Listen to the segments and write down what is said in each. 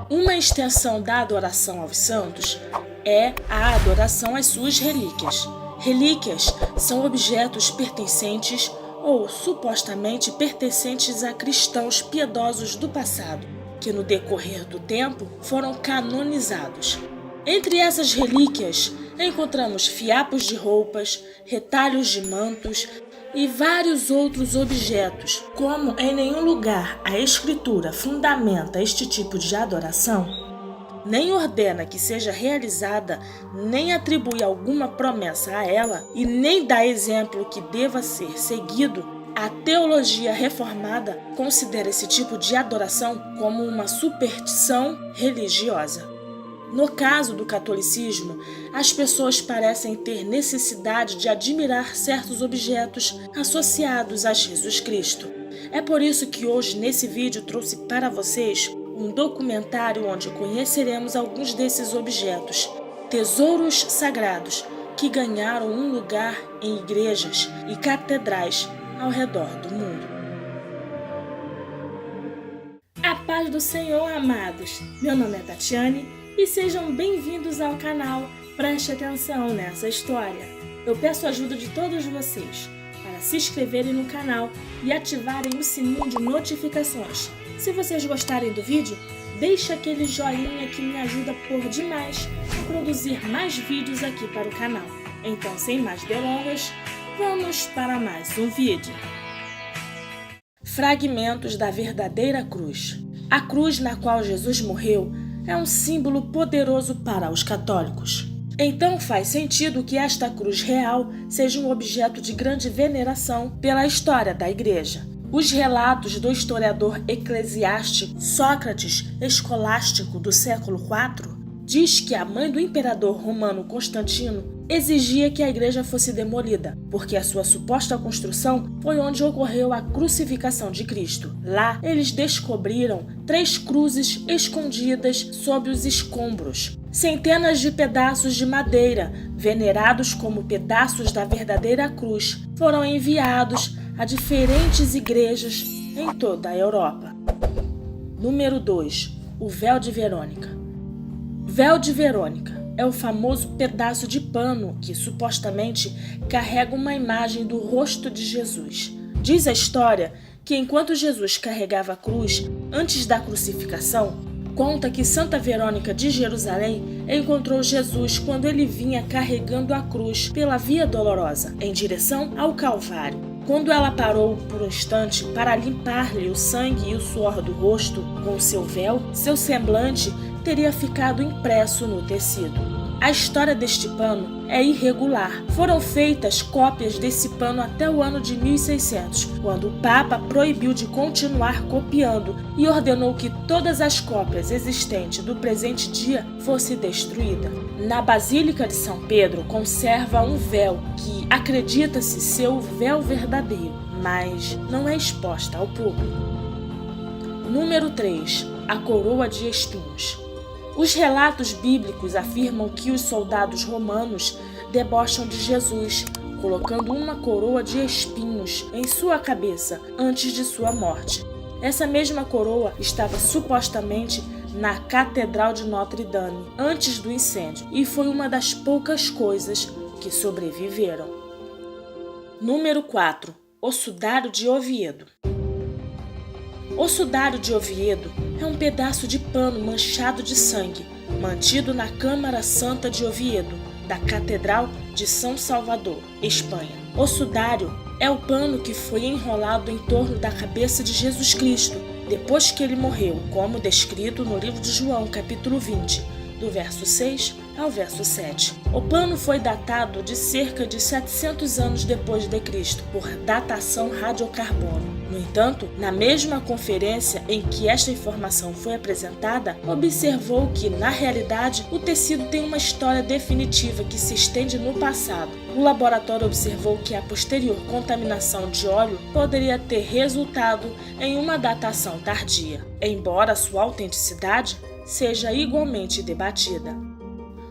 Uma extensão da adoração aos santos é a adoração às suas relíquias. Relíquias são objetos pertencentes ou supostamente pertencentes a cristãos piedosos do passado, que no decorrer do tempo foram canonizados. Entre essas relíquias, encontramos fiapos de roupas, retalhos de mantos e vários outros objetos. Como em nenhum lugar a Escritura fundamenta este tipo de adoração, nem ordena que seja realizada, nem atribui alguma promessa a ela e nem dá exemplo que deva ser seguido, a teologia reformada considera esse tipo de adoração como uma superstição religiosa. No caso do catolicismo, as pessoas parecem ter necessidade de admirar certos objetos associados a Jesus Cristo. É por isso que hoje nesse vídeo trouxe para vocês um documentário onde conheceremos alguns desses objetos, tesouros sagrados que ganharam um lugar em igrejas e catedrais ao redor do mundo. A paz do Senhor, amados! Meu nome é Tatiane e sejam bem-vindos ao canal. Preste atenção nessa história. Eu peço a ajuda de todos vocês para se inscreverem no canal e ativarem o sininho de notificações. Se vocês gostarem do vídeo, deixe aquele joinha que me ajuda por demais a produzir mais vídeos aqui para o canal. Então, sem mais delongas, vamos para mais um vídeo. Fragmentos da verdadeira cruz. A cruz na qual Jesus morreu é um símbolo poderoso para os católicos. Então faz sentido que esta cruz real seja um objeto de grande veneração pela história da Igreja. Os relatos do historiador eclesiástico Sócrates Escolástico do século IV diz que a mãe do imperador romano Constantino exigia que a igreja fosse demolida, porque a sua suposta construção foi onde ocorreu a crucificação de Cristo. Lá, eles descobriram 3 cruzes escondidas sob os escombros. Centenas de pedaços de madeira, venerados como pedaços da verdadeira cruz, foram enviados a diferentes igrejas em toda a Europa. Número 2. O véu de Verônica. Véu de Verônica é o famoso pedaço de pano que supostamente carrega uma imagem do rosto de Jesus. Diz a história que enquanto Jesus carregava a cruz antes da crucificação, conta que Santa Verônica de Jerusalém encontrou Jesus quando ele vinha carregando a cruz pela Via Dolorosa, em direção ao Calvário. Quando ela parou por um instante para limpar-lhe o sangue e o suor do rosto com o seu véu, seu semblante teria ficado impresso no tecido. A história deste pano é irregular. Foram feitas cópias desse pano até o ano de 1600, quando o Papa proibiu de continuar copiando e ordenou que todas as cópias existentes do presente dia fossem destruídas. Na Basílica de São Pedro conserva um véu que acredita-se ser o véu verdadeiro, mas não é exposta ao público. Número 3. A coroa de espinhos. Os relatos bíblicos afirmam que os soldados romanos debocham de Jesus, colocando uma coroa de espinhos em sua cabeça antes de sua morte. Essa mesma coroa estava supostamente na Catedral de Notre Dame antes do incêndio e foi uma das poucas coisas que sobreviveram. Número 4. O Sudário de Oviedo. O Sudário de Oviedo é um pedaço de pano manchado de sangue, mantido na Câmara Santa de Oviedo, da Catedral de São Salvador, Espanha. O sudário é o pano que foi enrolado em torno da cabeça de Jesus Cristo, depois que ele morreu, como descrito no livro de João, capítulo 20, do verso 6 ao verso 7. O pano foi datado de cerca de 700 anos depois de Cristo, por datação radiocarbono. No entanto, na mesma conferência em que esta informação foi apresentada, observou que, na realidade, o tecido tem uma história definitiva que se estende no passado. O laboratório observou que a posterior contaminação de óleo poderia ter resultado em uma datação tardia, embora sua autenticidade seja igualmente debatida.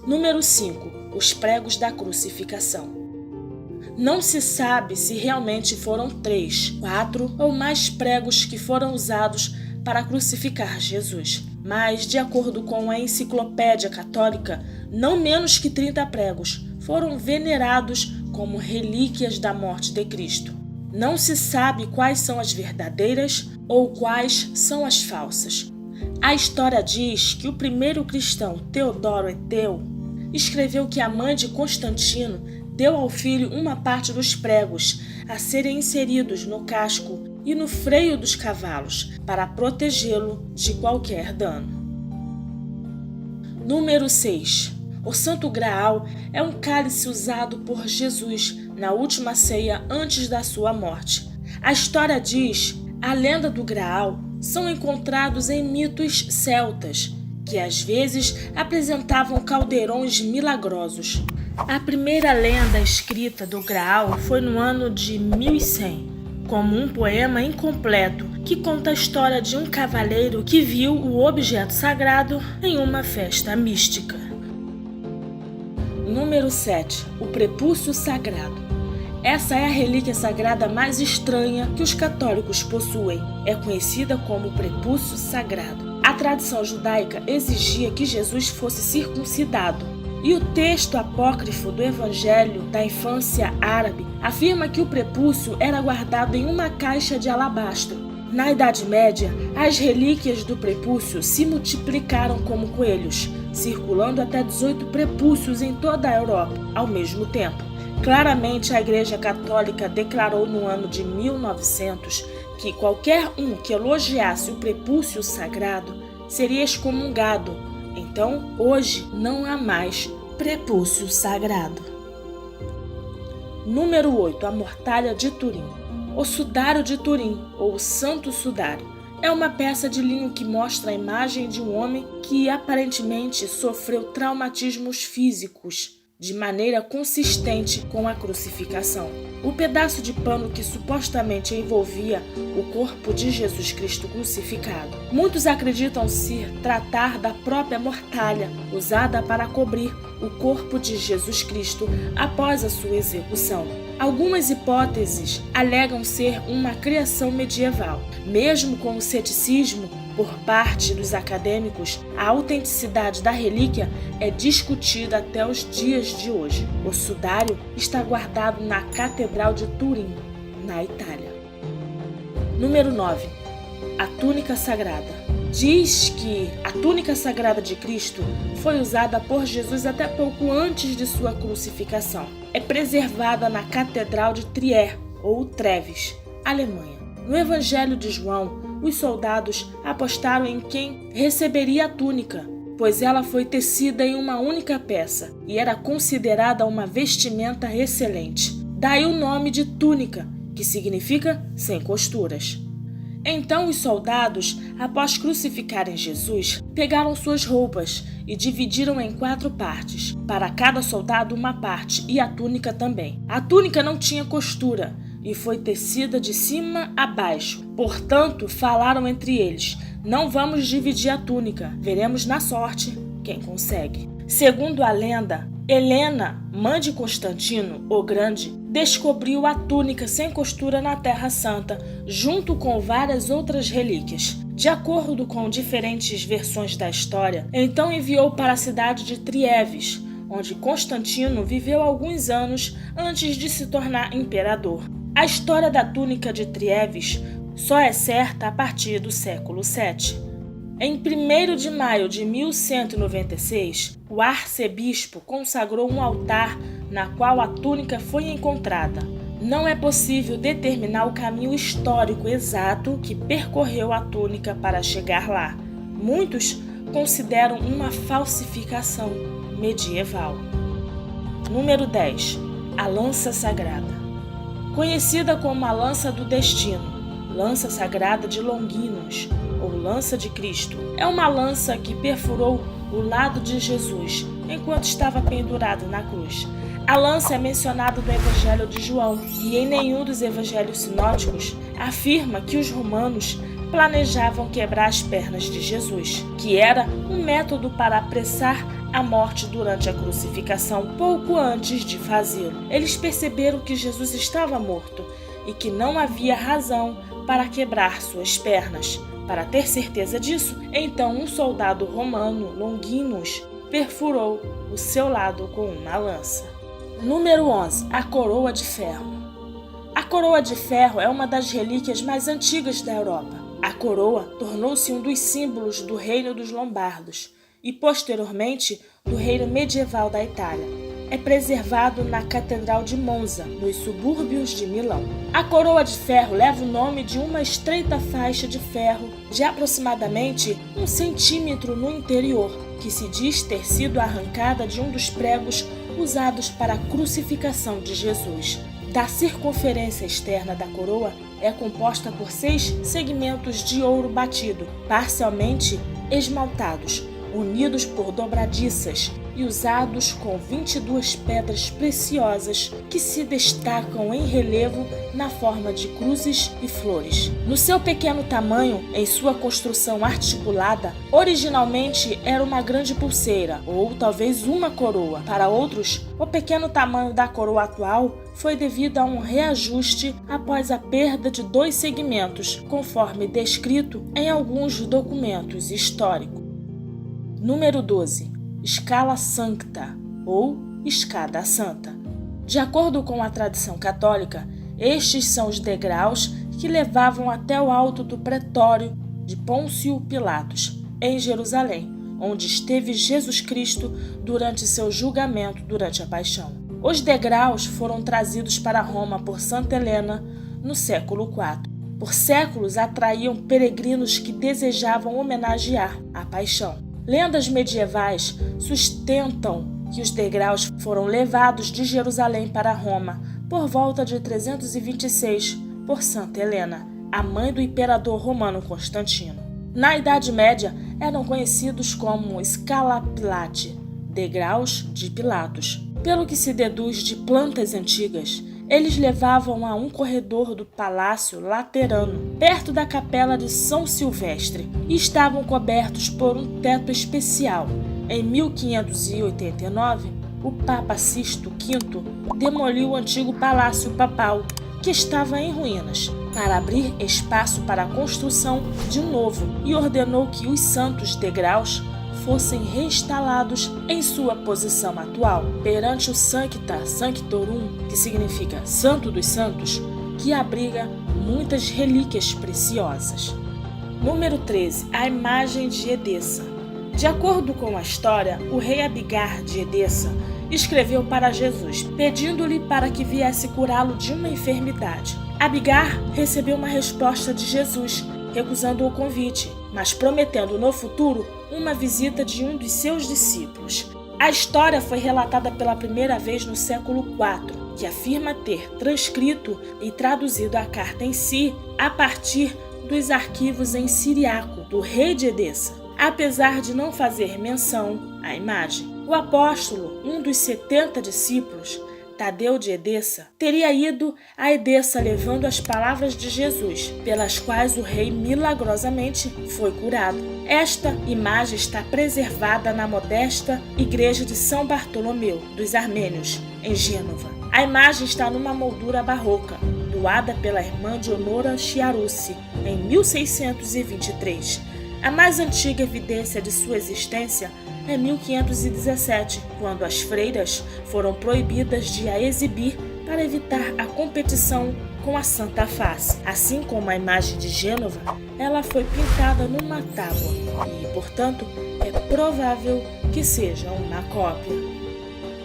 Número 5. Os pregos da crucificação. Não se sabe se realmente foram 3, 4 ou mais pregos que foram usados para crucificar Jesus. mas, de acordo com a Enciclopédia Católica, não menos que 30 pregos foram venerados como relíquias da morte de Cristo. Não se sabe quais são as verdadeiras ou quais são as falsas. A história diz que o primeiro cristão, Teodoro Eteu, escreveu que a mãe de Constantino deu ao filho uma parte dos pregos a serem inseridos no casco e no freio dos cavalos para protegê-lo de qualquer dano. Número 6. O Santo Graal é um cálice usado por Jesus na última ceia antes da sua morte. A história diz: a lenda do Graal são encontrados em mitos celtas, que às vezes apresentavam caldeirões milagrosos. A primeira lenda escrita do Graal foi no ano de 1100, como um poema incompleto que conta a história de um cavaleiro que viu o objeto sagrado em uma festa mística. Número 7. O prepúcio sagrado. Essa é a relíquia sagrada mais estranha que os católicos possuem. É conhecida como prepúcio sagrado. A tradição judaica exigia que Jesus fosse circuncidado, e o texto apócrifo do Evangelho da Infância Árabe afirma que o prepúcio era guardado em uma caixa de alabastro. Na Idade Média, as relíquias do prepúcio se multiplicaram como coelhos, circulando até 18 prepúcios em toda a Europa ao mesmo tempo. Claramente, a Igreja Católica declarou no ano de 1900 que qualquer um que elogiasse o prepúcio sagrado seria excomungado. Então, hoje não há mais prepúcio sagrado. Número 8. A mortalha de Turim. O sudário de Turim, ou Santo Sudário, é uma peça de linho que mostra a imagem de um homem que aparentemente sofreu traumatismos físicos de maneira consistente com a crucificação. O pedaço de pano que supostamente envolvia o corpo de Jesus Cristo crucificado. Muitos acreditam se tratar da própria mortalha usada para cobrir o corpo de Jesus Cristo após a sua execução. Algumas hipóteses alegam ser uma criação medieval. Mesmo com o ceticismo por parte dos acadêmicos, a autenticidade da relíquia é discutida até os dias de hoje. O sudário está guardado na Catedral de Turim, na Itália. Número 9. A túnica sagrada. Diz que a túnica sagrada de Cristo foi usada por Jesus até pouco antes de sua crucificação. É preservada na Catedral de Trier, ou Treves, Alemanha. No Evangelho de João, os soldados apostaram em quem receberia a túnica, pois ela foi tecida em uma única peça e era considerada uma vestimenta excelente. Daí o nome de túnica, que significa sem costuras. Então os soldados, após crucificarem Jesus, pegaram suas roupas e dividiram em 4 partes, para cada soldado uma parte e a túnica também. A túnica não tinha costura e foi tecida de cima a baixo. Portanto, falaram entre eles: não vamos dividir a túnica, veremos na sorte quem consegue. Segundo a lenda, Helena, mãe de Constantino, o Grande, descobriu a túnica sem costura na Terra Santa, junto com várias outras relíquias. De acordo com diferentes versões da história, então enviou para a cidade de Trieves, onde Constantino viveu alguns anos antes de se tornar imperador. A história da túnica de Trieves só é certa a partir do século VII. Em 1º de maio de 1196, o arcebispo consagrou um altar na qual a túnica foi encontrada. Não é possível determinar o caminho histórico exato que percorreu a túnica para chegar lá. Muitos consideram uma falsificação medieval. Número 10. A lança sagrada. Conhecida como a lança do destino, lança sagrada de Longinos, ou lança de Cristo, é uma lança que perfurou o lado de Jesus enquanto estava pendurado na cruz. A lança é mencionada no Evangelho de João e em nenhum dos evangelhos sinóticos afirma que os romanos planejavam quebrar as pernas de Jesus, que era um método para apressar a morte durante a crucificação pouco antes de fazê-lo. Eles perceberam que Jesus estava morto e que não havia razão para quebrar suas pernas. Para ter certeza disso, então um soldado romano, Longinus, perfurou o seu lado com uma lança. Número 11. A coroa de ferro. A coroa de ferro é uma das relíquias mais antigas da Europa. A coroa tornou-se um dos símbolos do reino dos Lombardos e, posteriormente, do reino medieval da Itália. É preservado na Catedral de Monza, nos subúrbios de Milão. A coroa de ferro leva o nome de uma estreita faixa de ferro de aproximadamente 1 centímetro no interior, que se diz ter sido arrancada de um dos pregos usados para a crucificação de Jesus. Da circunferência externa da coroa é composta por 6 segmentos de ouro batido, parcialmente esmaltados, unidos por dobradiças e usados com 22 pedras preciosas que se destacam em relevo na forma de cruzes e flores. No seu pequeno tamanho, em sua construção articulada, originalmente era uma grande pulseira ou talvez uma coroa. Para outros, o pequeno tamanho da coroa atual foi devido a um reajuste após a perda de 2 segmentos, conforme descrito em alguns documentos históricos. Número 12. Scala Sancta, ou Escada Santa. De acordo com a tradição católica, estes são os degraus que levavam até o alto do pretório de Pôncio Pilatos, em Jerusalém, onde esteve Jesus Cristo durante seu julgamento durante a paixão. Os degraus foram trazidos para Roma por Santa Helena no século IV. Por séculos atraíam peregrinos que desejavam homenagear a paixão. Lendas medievais sustentam que os degraus foram levados de Jerusalém para Roma por volta de 326 por Santa Helena, a mãe do imperador romano Constantino. Na Idade Média, eram conhecidos como Scala Pilati, degraus de Pilatos. Pelo que se deduz de plantas antigas, eles levavam a um corredor do Palácio Laterano, perto da Capela de São Silvestre, e estavam cobertos por um teto especial. Em 1589, o Papa Sisto V demoliu o antigo Palácio Papal, que estava em ruínas, para abrir espaço para a construção de um novo, e ordenou que os santos degraus fossem reinstalados em sua posição atual, perante o Sancta Sanctorum, que significa Santo dos Santos, que abriga muitas relíquias preciosas. Número 13. A imagem de Edessa. De acordo com a história, o rei Abigar de Edessa escreveu para Jesus, pedindo-lhe para que viesse curá-lo de uma enfermidade. Abigar recebeu uma resposta de Jesus, recusando o convite, mas prometendo no futuro uma visita de um dos seus discípulos. A história foi relatada pela primeira vez no século IV, que afirma ter transcrito e traduzido a carta em si a partir dos arquivos em siriaco do rei de Edessa, apesar de não fazer menção à imagem. O apóstolo, um dos 70 discípulos, Tadeu de Edessa, teria ido a Edessa levando as palavras de Jesus, pelas quais o rei milagrosamente foi curado. Esta imagem está preservada na modesta igreja de São Bartolomeu dos Armênios, em Gênova. A imagem está numa moldura barroca, doada pela irmã Dionora Chiarucci, em 1623. A mais antiga evidência de sua existência é 1517, quando as freiras foram proibidas de a exibir para evitar a competição com a Santa Face. Assim como a imagem de Gênova, ela foi pintada numa tábua e, portanto, é provável que seja uma cópia.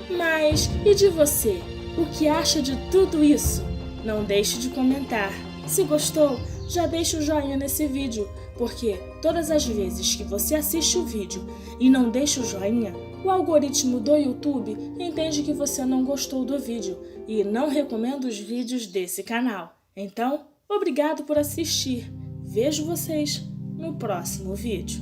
Mas e de você? O que acha de tudo isso? Não deixe de comentar. Se gostou, já deixa o joinha nesse vídeo, porque todas as vezes que você assiste o vídeo e não deixa o joinha, o algoritmo do YouTube entende que você não gostou do vídeo e não recomenda os vídeos desse canal. Então, obrigado por assistir. Vejo vocês no próximo vídeo.